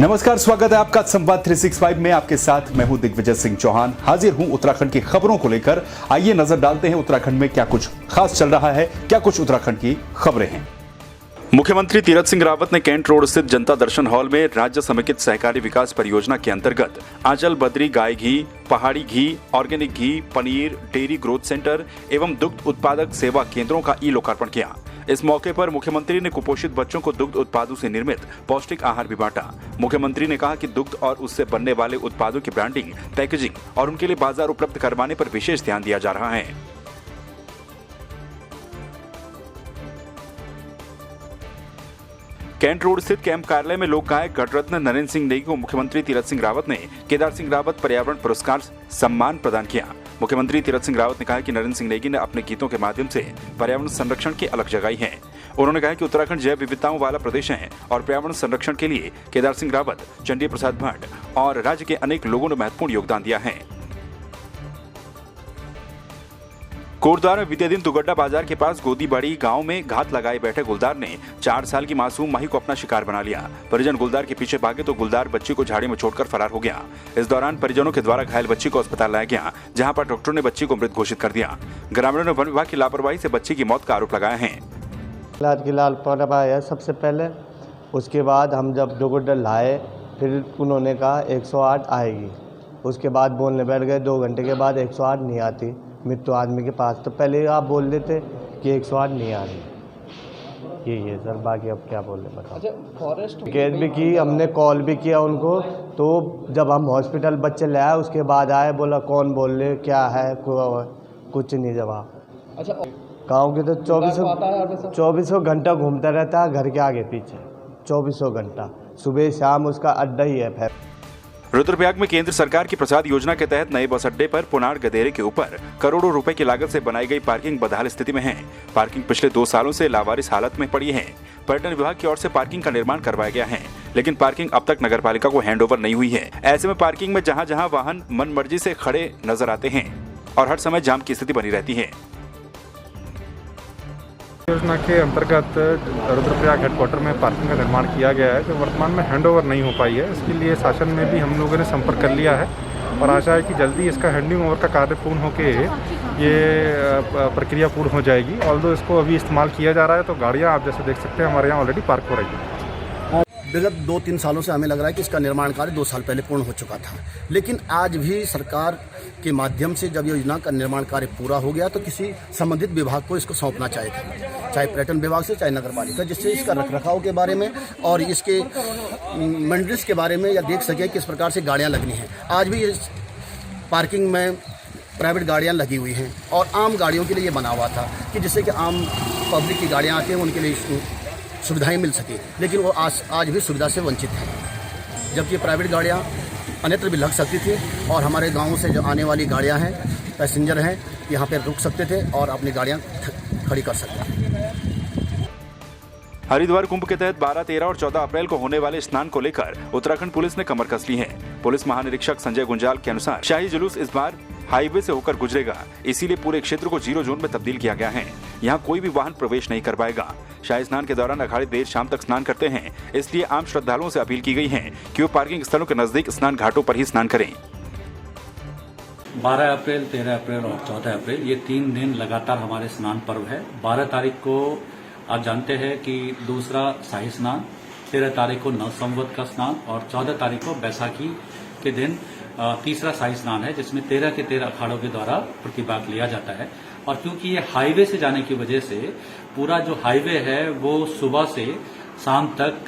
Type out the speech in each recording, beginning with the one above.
नमस्कार, स्वागत है आपका संवाद 365 में। आपके साथ मैं हूं दिग्विजय सिंह चौहान। हाजिर हूं उत्तराखंड की खबरों को लेकर। आइए नजर डालते हैं उत्तराखंड में क्या कुछ खास चल रहा है, क्या कुछ उत्तराखंड की खबरें हैं। मुख्यमंत्री तीरथ सिंह रावत ने कैंट रोड स्थित जनता दर्शन हॉल में राज्य समेकित सहकारी विकास परियोजना के अंतर्गत आंचल बद्री गाय घी, पहाड़ी घी, ऑर्गेनिक घी, पनीर, डेयरी ग्रोथ सेंटर एवं दुग्ध उत्पादक सेवा केंद्रों का ई लोकार्पण किया। इस मौके पर मुख्यमंत्री ने कुपोषित बच्चों को दुग्ध उत्पादों से निर्मित पौष्टिक आहार भी बांटा। मुख्यमंत्री ने कहा कि दुग्ध और उससे बनने वाले उत्पादों की ब्रांडिंग, पैकेजिंग और उनके लिए बाजार उपलब्ध करवाने पर विशेष ध्यान दिया जा रहा है। कैंट रोड स्थित कैंप कार्यालय में लोक गायक गणरत्न नरेंद्र सिंह नेगी को मुख्यमंत्री तीरथ सिंह रावत ने केदार सिंह रावत पर्यावरण पुरस्कार सम्मान प्रदान किया। मुख्यमंत्री तीरथ सिंह रावत ने कहा कि नरेंद्र सिंह नेगी ने अपने गीतों के माध्यम से पर्यावरण संरक्षण की अलग जगाई है। उन्होंने कहा कि उत्तराखंड जैव विविधताओं वाला प्रदेश है और पर्यावरण संरक्षण के लिए केदार सिंह रावत, चंडी प्रसाद भट्ट और राज्य के अनेक लोगों ने महत्वपूर्ण योगदान दिया है। कोटद्वार में बीते दिन दुगड्डा बाजार के पास गोदीबाड़ी गांव में घात लगाए बैठे गुलदार ने 4 साल की मासूम माही को अपना शिकार बना लिया। परिजन गुलदार के पीछे भागे तो गुलदार बच्ची को झाड़ी में छोड़कर फरार हो गया। इस दौरान परिजनों के द्वारा घायल बच्ची को अस्पताल लाया गया, जहां पर डॉक्टरों ने बच्ची को मृत घोषित कर दिया। ग्रामीणों ने वन विभाग की लापरवाही से बच्ची की मौत का आरोप लगाया है। लापरवाही है सबसे पहले, उसके बाद हम जब दुगड्डा लाए फिर उन्होंने कहा 108 आएगी। उसके बाद बोलने बैठ गए, 2 घंटे के बाद 108 नहीं आती मृत्यु आदमी के पास। तो पहले आप बोल देते कि 108 नहीं आ रही। ये सर, बाकी अब क्या बोल रहे बताओ। अच्छा, फॉरेस्ट शिकायत भी की, हमने कॉल भी किया उनको। तो जब हम हॉस्पिटल बच्चे ले आए उसके बाद आए, बोला कौन बोल रहे, क्या है, कुछ नहीं जवाब। अच्छा, गाँव के तो 24 घंटा घूमता रहता है घर के आगे पीछे, 24 घंटा, सुबह शाम उसका अड्डा ही है। रुद्रप्रयाग में केंद्र सरकार की प्रसाद योजना के तहत नए बस अड्डे पर पुनाड़ गदेरे के ऊपर करोड़ों रुपए की लागत से बनाई गई पार्किंग बदहाल स्थिति में है। पार्किंग पिछले 2 सालों से लावारिस हालत में पड़ी है। पर्यटन विभाग की ओर से पार्किंग का निर्माण करवाया गया है, लेकिन पार्किंग अब तक नगरपालिका को हैंडओवर नहीं हुई है। ऐसे में पार्किंग में जहां जहां वाहन मन मर्जी से खड़े नजर आते हैं और हर समय जाम की स्थिति बनी रहती है। योजना के अंतर्गत रुद्रप्रयाग हेडक्वार्टर में पार्किंग का निर्माण किया गया है, जो वर्तमान में हैंडओवर नहीं हो पाई है। इसके लिए शासन में भी हम लोगों ने संपर्क कर लिया है और आशा है कि जल्दी इसका हैंडिंग ओवर का कार्य पूर्ण होकर ये प्रक्रिया पूर्ण हो जाएगी। ऑल्दो इसको अभी इस्तेमाल किया जा रहा है, तो गाड़ियाँ आप जैसे देख सकते हैं हमारे यहाँ ऑलरेडी पार्क हो रही है। विगत 2-3 सालों से हमें लग रहा है कि इसका निर्माण कार्य 2 साल पहले पूर्ण हो चुका था, लेकिन आज भी सरकार के माध्यम से जब योजना का निर्माण कार्य पूरा हो गया तो किसी संबंधित विभाग को इसको सौंपना चाहिए था, चाहे पर्यटन विभाग से चाहे नगर पालिका, जिससे इसका रखरखाव के बारे में और इसके मेंटेनेंस के बारे में या देख सके किस प्रकार से गाड़ियाँ लगनी हैं। आज भी इस पार्किंग में प्राइवेट गाड़ियाँ लगी हुई हैं और आम गाड़ियों के लिए ये बना हुआ था कि जिससे कि आम पब्लिक की गाड़ियाँ आती हैं उनके लिए सुविधाएं मिल सके, लेकिन वो आज भी सुविधा से वंचित है। जबकि प्राइवेट गाड़ियाँ अन्यत्र भी लग सकती थी और हमारे गाँव से जो आने वाली गाड़ियाँ हैं, पैसेंजर हैं, यहाँ पे रुक सकते थे और अपनी गाड़ियाँ खड़ी कर सकते थे। हरिद्वार कुंभ के तहत 12, 13 और 14 अप्रैल को होने वाले स्नान को लेकर उत्तराखंड पुलिस ने कमर कस ली है। पुलिस महानिरीक्षक संजय गुंजाल के अनुसार शाही जुलूस इस बार हाईवे से होकर गुजरेगा, इसीलिए पूरे क्षेत्र को 0 जोन में तब्दील किया गया है। यहाँ कोई भी वाहन प्रवेश नहीं कर पाएगा। शाही स्नान के दौरान अखाड़े देर शाम तक स्नान करते हैं, इसलिए आम श्रद्धालुओं से अपील की गई है कि वो पार्किंग स्थलों के नजदीक स्नान घाटों पर ही स्नान करें। 12 अप्रैल, 13 अप्रैल और 14 अप्रैल ये 3 दिन लगातार हमारे स्नान पर्व है। 12 तारीख को आप जानते हैं कि दूसरा शाही स्नान, 13 तारीख को नवसंवत का स्नान और 14 तारीख को बैसाखी के दिन तीसरा शाही स्नान है, जिसमें 13 के 13 अखाड़ों के द्वारा प्रतिभाग लिया जाता है। और क्योंकि ये हाईवे से जाने की वजह से पूरा जो हाईवे है वो सुबह से शाम तक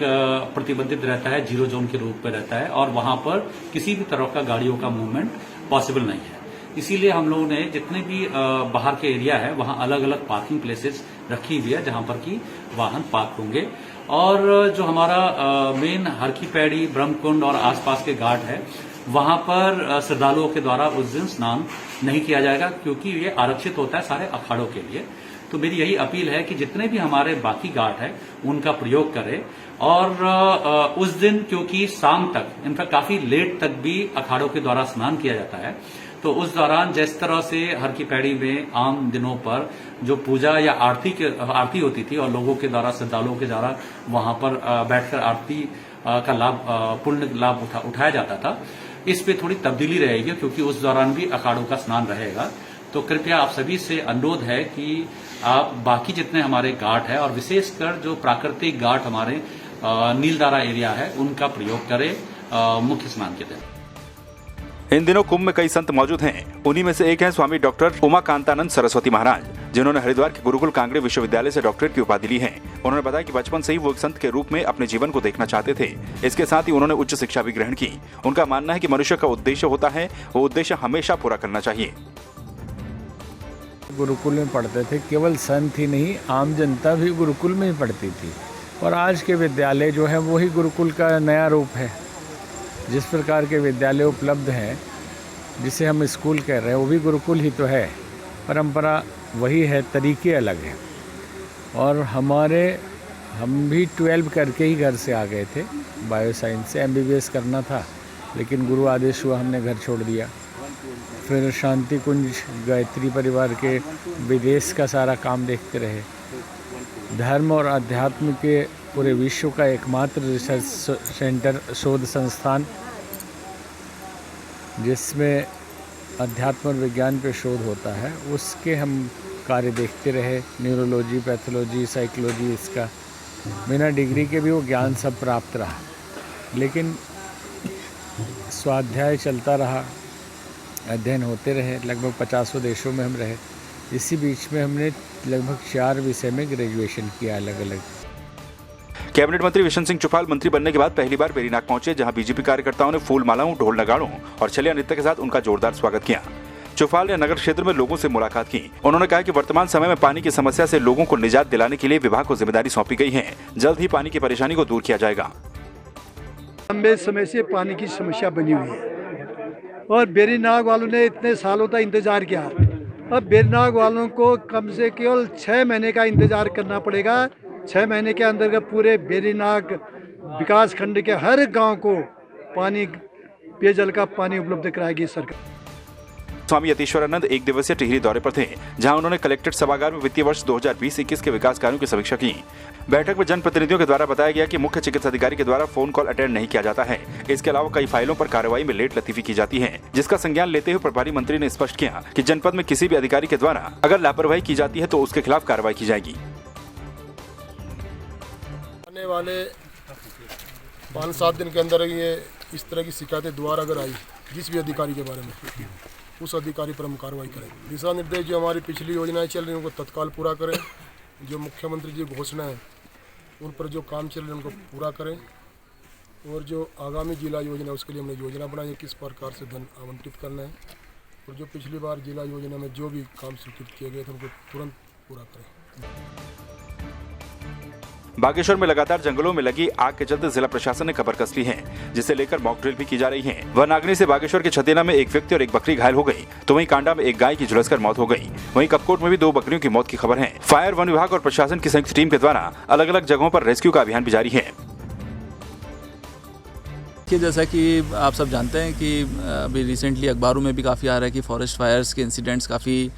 प्रतिबंधित रहता है, 0 जोन के रूप में रहता है और वहां पर किसी भी तरह का गाड़ियों का मूवमेंट पॉसिबल नहीं है। इसीलिए हम लोगों ने जितने भी बाहर के एरिया है वहां अलग अलग पार्किंग प्लेसेस रखी हुई है, जहां पर कि वाहन पार्क होंगे। और जो हमारा मेन हर की पैड़ी, ब्रह्मकुंड और आसपास के घाट है, वहां पर श्रद्धालुओं के द्वारा उस दिन स्नान नहीं किया जाएगा, क्योंकि ये आरक्षित होता है सारे अखाड़ों के लिए। तो मेरी यही अपील है कि जितने भी हमारे बाकी घाट है उनका प्रयोग करें। और उस दिन क्योंकि शाम तक, इनफैक्ट काफी लेट तक भी अखाड़ों के द्वारा स्नान किया जाता है, तो उस दौरान जिस तरह से हर की पैड़ी में आम दिनों पर जो पूजा या आरती होती थी और लोगों के द्वारा, श्रद्धालुओं के द्वारा वहां पर बैठकर आरती का लाभ पूर्ण लाभ उठाया जाता था, इस पे थोड़ी तब्दीली रहेगी क्योंकि उस दौरान भी अखाड़ों का स्नान रहेगा। तो कृपया आप सभी से अनुरोध है कि आप बाकी जितने हमारे घाट है और विशेषकर जो प्राकृतिक घाट हमारे नीलधारा एरिया है उनका प्रयोग करें मुख्य स्नान के दिन। इन दिनों कुंभ में कई संत मौजूद हैं। उन्हीं में से एक हैं स्वामी डॉक्टर उमाकांतानंद सरस्वती महाराज, जिन्होंने हरिद्वार के गुरुकुल कांगड़े विश्वविद्यालय से डॉक्टरेट की उपाधि ली है। उन्होंने बताया कि बचपन से ही वो एक संत के रूप में अपने जीवन को देखना चाहते थे। इसके साथ ही उन्होंने उच्च शिक्षा भी ग्रहण की। उनका मानना है कि मनुष्य का उद्देश्य होता है, वो उद्देश्य हमेशा पूरा करना चाहिए। गुरुकुल में पढ़ते थे, केवल संत ही नहीं आम जनता भी गुरुकुल में ही पढ़ती थी। और आज के विद्यालय जो है वही गुरुकुल का नया रूप है। जिस प्रकार के विद्यालय उपलब्ध हैं, जिसे हम स्कूल कह रहे हैं, वो भी गुरुकुल ही तो है। परंपरा वही है, तरीके अलग हैं। और हम भी 12 करके ही घर से आ गए थे। बायो साइंस से MBBS करना था, लेकिन गुरु आदेश हुआ, हमने घर छोड़ दिया। फिर शांति कुंज गायत्री परिवार के विदेश का सारा काम देखते रहे। धर्म और अध्यात्म के पूरे विश्व का एकमात्र रिसर्च सेंटर, शोध संस्थान, जिसमें अध्यात्म और विज्ञान पे शोध होता है, उसके हम कार्य देखते रहे। न्यूरोलॉजी, पैथोलॉजी, साइकोलॉजी, इसका बिना डिग्री के भी वो ज्ञान सब प्राप्त रहा। लेकिन स्वाध्याय चलता रहा, अध्ययन होते रहे। लगभग 50 देशों में हम रहे। इसी बीच में हमने लगभग 4 विषय में ग्रेजुएशन किया अलग अलग। कैबिनेट मंत्री विशन सिंह चुफाल मंत्री बनने के बाद पहली बार बेरीनाग पहुंचे, जहां बीजेपी कार्यकर्ताओं ने फूल मालाओं, ढोल नगाड़ों और छलिया नृत्य के साथ उनका जोरदार स्वागत किया। चुफाल ने नगर क्षेत्र में लोगों से मुलाकात की। उन्होंने कहा कि वर्तमान समय में पानी की समस्या से लोगों को निजात दिलाने के लिए विभाग को जिम्मेदारी सौंपी गई है। जल्द ही पानी की परेशानी को दूर किया जाएगा। लंबे समय से पानी की समस्या बनी हुई है और बेरीनाग वालों ने इतने सालों तक इंतजार किया। अब बेरीनाग वालों को कम से केवल 6 महीने का इंतजार करना पड़ेगा। 6 महीने के अंदर पूरे बेरीनाग विकास खंड के हर गांव को पानी, पेयजल का पानी उपलब्ध कराएगी सरकार। स्वामी यतीश्वरानंद एक दिवसीय टिहरी दौरे पर थे, जहां उन्होंने कलेक्ट्रेट सभागार में वित्तीय वर्ष 2020-21 के विकास कार्यों की समीक्षा की। बैठक में जनप्रतिनिधियों के द्वारा बताया गया कि मुख्य चिकित्सा अधिकारी के द्वारा फोन कॉल अटेंड नहीं किया जाता है। इसके अलावा कई फाइलों पर कार्रवाई में लेट लतीफी की जाती है, जिसका संज्ञान लेते हुए प्रभारी मंत्री ने स्पष्ट किया कि जनपद में किसी भी अधिकारी के द्वारा अगर लापरवाही की जाती है तो उसके खिलाफ कार्रवाई की जाएगी। आने वाले 5-7 दिन के अंदर ये इस तरह की शिकायतें दोबारा अगर आई जिस भी अधिकारी के बारे में, उस अधिकारी पर हम कार्रवाई करें। दिशा निर्देश जो हमारी पिछली योजनाएं चल रही हैं उनको तत्काल पूरा करें। जो मुख्यमंत्री जी घोषणा है उन पर जो काम चल रहे हैं उनको पूरा करें। और जो आगामी जिला योजना उसके लिए हमने योजना बनाई है, किस प्रकार से धन आवंटित करना है। और जो पिछली बार जिला योजना में जो भी काम स्वीकृत किए गए थे उनको तुरंत पूरा करें। बागेश्वर में लगातार जंगलों में लगी आग के चलते जिला प्रशासन ने खबर कस ली है, जिसे लेकर मॉक ड्रिल भी की जा रही है। वनाग्नि से बागेश्वर के छतेना में एक व्यक्ति और एक बकरी घायल हो गई, तो वहीं कांडा में एक गाय की झुलसकर मौत हो गई। वहीं कपकोट में भी 2 बकरियों की मौत की खबर है। फायर, वन विभाग और प्रशासन की संयुक्त टीम के द्वारा अलग अलग जगहों पर रेस्क्यू का अभियान भी जारी है। जैसा कि आप सब जानते हैं कि अभी रिसेंटली अखबारों में भी काफ़ी आ रहा है कि फॉरेस्ट फायर्स के इंसिडेंट्स काफ़ी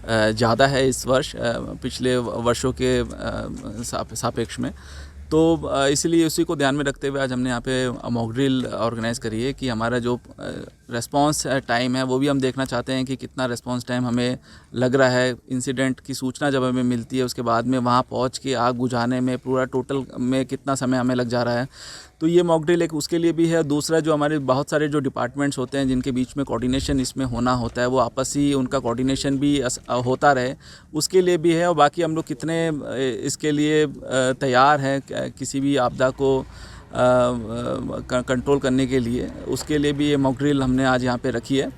ज़्यादा है इस वर्ष पिछले वर्षों के सापेक्ष में। तो इसलिए उसी को ध्यान में रखते हुए आज हमने यहाँ पे मॉक ड्रिल ऑर्गेनाइज़ करी है कि हमारा जो रेस्पॉन्स टाइम है वो भी हम देखना चाहते हैं कि कितना रेस्पॉन्स टाइम हमें लग रहा है। इंसिडेंट की सूचना जब हमें मिलती है उसके बाद में वहाँ पहुँच के आग बुझाने में पूरा टोटल में कितना समय हमें लग जा रहा है। तो ये मॉक ड्रिल एक उसके लिए भी है। दूसरा जो हमारे बहुत सारे जो डिपार्टमेंट्स होते हैं जिनके बीच में कोऑर्डिनेशन इसमें होना होता है, वो आपस ही उनका कोऑर्डिनेशन भी होता रहे, उसके लिए भी है। और बाकी हम लोग कितने इसके लिए तैयार हैं किसी भी आपदा को कंट्रोल करने के लिए, उसके लिए भी ये मॉक ड्रिल हमने आज यहाँ पे रखी है।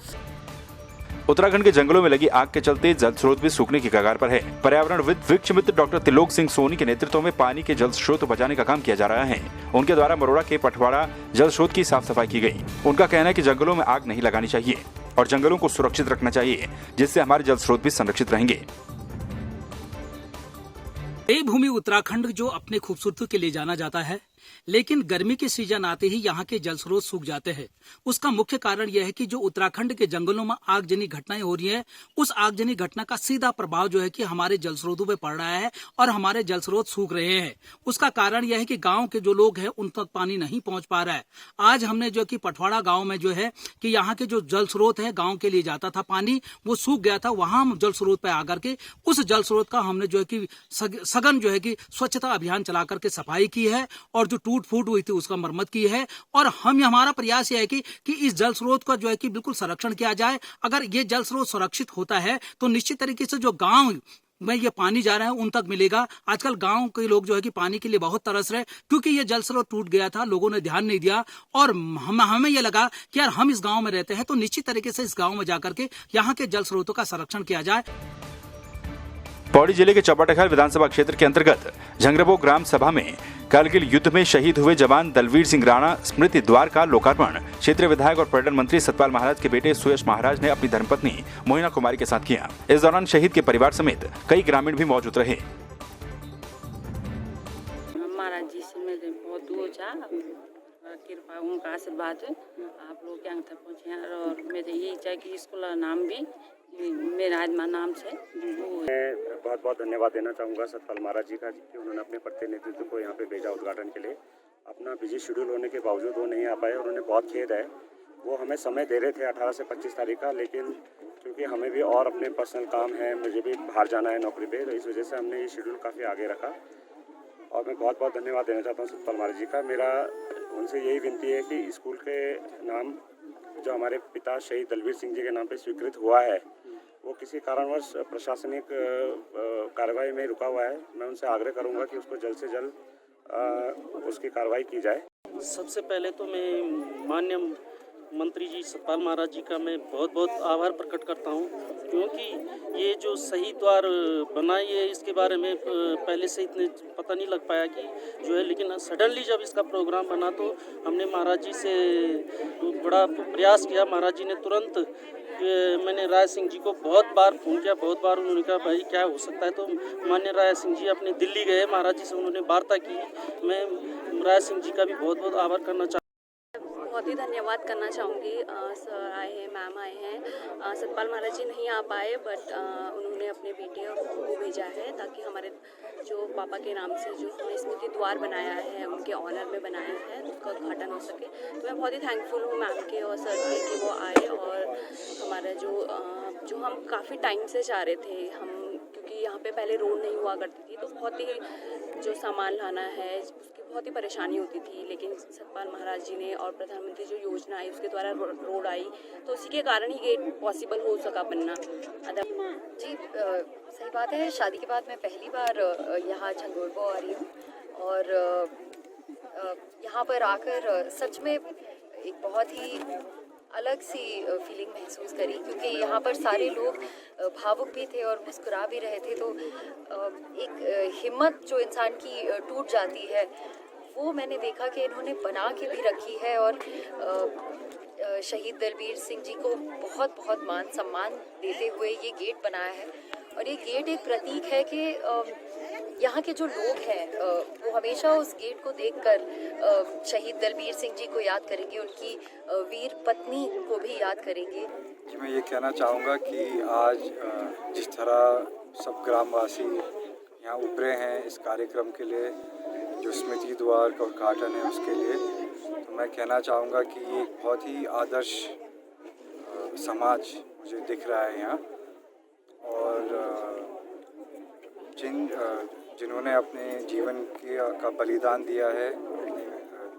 उत्तराखंड के जंगलों में लगी आग के चलते जल स्रोत भी सूखने की कगार पर है। पर्यावरणविद वृक्ष मित्र डॉक्टर त्रिलोक सिंह सोनी के नेतृत्व में पानी के जल स्रोत बचाने का काम किया जा रहा है। उनके द्वारा मरोड़ा के पटवाड़ा जल स्रोत की साफ सफाई की गई। उनका कहना है कि जंगलों में आग नहीं लगानी चाहिए और जंगलों को सुरक्षित रखना चाहिए, जिससे हमारे जल स्रोत भी संरक्षित रहेंगे। देवभूमि उत्तराखंड जो अपने खूबसूरती के लिए जाना जाता है, लेकिन गर्मी के सीजन आते ही यहाँ के जल स्रोत सूख जाते हैं। उसका मुख्य कारण यह है कि जो उत्तराखंड के जंगलों में आगजनी घटनाएं हो रही है, उस आगजनी घटना का सीधा प्रभाव जो है कि हमारे जल स्रोतों पे पड़ रहा है और हमारे जल स्रोत सूख रहे हैं। उसका कारण यह है कि गाँव के जो लोग हैं उन तक पानी नहीं पहुंच पा रहा है। आज हमने जो कि पठवाड़ा गाँव में जो है कि यहाँ के जो जल स्रोत है, गाँव के लिए जाता था पानी, वो सूख गया था। वहां हम जल स्रोत पे आकर के उस जल स्रोत का हमने जो है कि सघन जो है कि स्वच्छता अभियान चला करके सफाई की है और जो टूट फूट हुई थी उसका मरम्मत की है। और हमारा प्रयास यह है कि इस जल स्रोत का जो है कि बिल्कुल संरक्षण किया जाए। अगर ये जल स्रोत सुरक्षित होता है तो निश्चित तरीके से जो गांव में ये पानी जा रहा है उन तक मिलेगा। आजकल गांव के लोग जो है कि पानी के लिए बहुत तरस रहे, क्योंकि ये जल स्रोत टूट गया था, लोगों ने ध्यान नहीं दिया और हमें ये लगा कि यार हम इस गांव में रहते हैं तो निश्चित तरीके से इस गांव में जाकर के यहाँ के जल स्रोतों का संरक्षण किया जाए। पौड़ी जिले के चौपाटेखाल विधानसभा क्षेत्र के अंतर्गत झंगरबो ग्राम सभा में कारगिल युद्ध में शहीद हुए जवान दलवीर सिंह राणा स्मृति द्वार का लोकार्पण क्षेत्रीय विधायक और पर्यटन मंत्री सतपाल महाराज के बेटे सुयश महाराज ने अपनी धर्मपत्नी मोहिना कुमारी के साथ किया। इस दौरान शहीद के परिवार समेत कई ग्रामीण भी मौजूद रहे। महाराज जी से मेरे बहुत दूर जा कृपा उनका आशीर्वाद आप लोग यहाँ तक पहुँचे और मेरे यही चाहे कि स्कूल का नाम भी मेरा आत्मा नाम से। मैं बहुत बहुत धन्यवाद देना चाहूँगा सतपाल महाराज जी का कि उन्होंने अपने प्रतिनिधित्व को यहाँ पे भेजा उद्घाटन के लिए। अपना बिजी शेड्यूल होने के बावजूद वो नहीं आ पाए और उन्हें बहुत खेद है। वो हमें समय दे रहे थे 18 से 25 तारीख का, लेकिन क्योंकि हमें भी और अपने पर्सनल काम है, मुझे भी बाहर जाना है नौकरी पे, तो इस वजह से हमने ये शेड्यूल काफ़ी आगे रखा। और मैं बहुत बहुत धन्यवाद देना चाहता हूँ सतपाल महाराज जी का। मेरा उनसे यही विनती है कि स्कूल के नाम जो हमारे पिता शहीद दलवीर सिंह जी के नाम पे स्वीकृत हुआ है वो किसी कारणवश प्रशासनिक कार्रवाई में रुका हुआ है। मैं उनसे आग्रह करूंगा कि उसको जल्द से जल्द उसकी कार्रवाई की जाए। सबसे पहले तो मैं माननीय मंत्री जी सतपाल महाराज जी का मैं बहुत बहुत आभार प्रकट करता हूं, क्योंकि ये जो शहीद द्वार बना ये इसके बारे में पहले से इतने पता नहीं लग पाया कि जो है, लेकिन सडनली जब इसका प्रोग्राम बना तो हमने महाराज जी से बड़ा प्रयास किया। महाराज जी ने तुरंत, मैंने राय सिंह जी को बहुत बार फ़ोन किया, बहुत बार उन्होंने कहा भाई क्या हो सकता है, तो माननीय राय सिंह जी अपने दिल्ली गए, महाराज जी से उन्होंने वार्ता की। मैं राय सिंह जी का भी बहुत बहुत आभार करना बहुत ही धन्यवाद करना चाहूँगी। सर आए हैं, मैम आए हैं, सतपाल महाराज जी नहीं आ पाए बट उन्होंने अपने बेटे को भेजा है ताकि हमारे जो पापा के नाम से जो हमने स्मृति द्वार बनाया है उनके ऑनर में बनाया है उसका उद्घाटन हो सके। तो मैं बहुत ही थैंकफुल हूँ मैम के और सर के कि वो आए और हमारा जो हम काफ़ी टाइम से चाह रहे थे, हम क्योंकि यहाँ पे पहले रोड नहीं हुआ करती थी तो बहुत ही जो सामान लाना है उसकी बहुत ही परेशानी होती थी, लेकिन सतपाल महाराज जी ने और प्रधानमंत्री जो योजना आई उसके द्वारा रोड आई तो उसी के कारण ही ये पॉसिबल हो सका बनना। जी सही बात है, शादी के बाद मैं पहली बार यहाँ झंगोरबो आ रही हूँ और यहाँ पर आकर सच में एक बहुत ही अलग सी फीलिंग महसूस करी, क्योंकि यहाँ पर सारे लोग भावुक भी थे और मुस्कुरा भी रहे थे। तो एक हिम्मत जो इंसान की टूट जाती है वो मैंने देखा कि इन्होंने बना के भी रखी है और शहीद दलवीर सिंह जी को बहुत बहुत मान सम्मान देते हुए ये गेट बनाया है। और ये गेट एक प्रतीक है कि यहाँ के जो लोग हैं वो हमेशा उस गेट को देखकर शहीद दलवीर सिंह जी को याद करेंगे, उनकी वीर पत्नी को भी याद करेंगे। जी मैं ये कहना चाहूँगा कि आज जिस तरह सब ग्रामवासी यहाँ उभरे हैं इस कार्यक्रम के लिए, जो स्मृति द्वार का उद्घाटन है उसके लिए, तो मैं कहना चाहूँगा कि ये एक बहुत ही आदर्श समाज मुझे दिख रहा है यहाँ। और जिन्होंने अपने जीवन का बलिदान दिया है अपने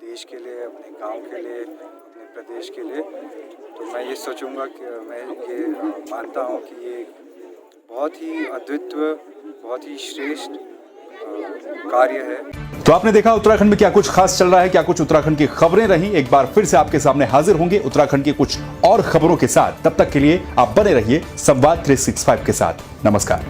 देश के लिए, अपने गांव के लिए, अपने प्रदेश के लिए, तो मैं ये सोचूंगा कि मैं ये मानता हूँ कि ये बहुत ही अद्वितीय, बहुत ही श्रेष्ठ कार्य है। तो आपने देखा उत्तराखंड में क्या कुछ खास चल रहा है, क्या कुछ उत्तराखंड की खबरें रही। एक बार फिर से आपके सामने हाजिर होंगे उत्तराखंड की कुछ और खबरों के साथ। तब तक के लिए आप बने रहिए संवाद 365 के साथ। नमस्कार।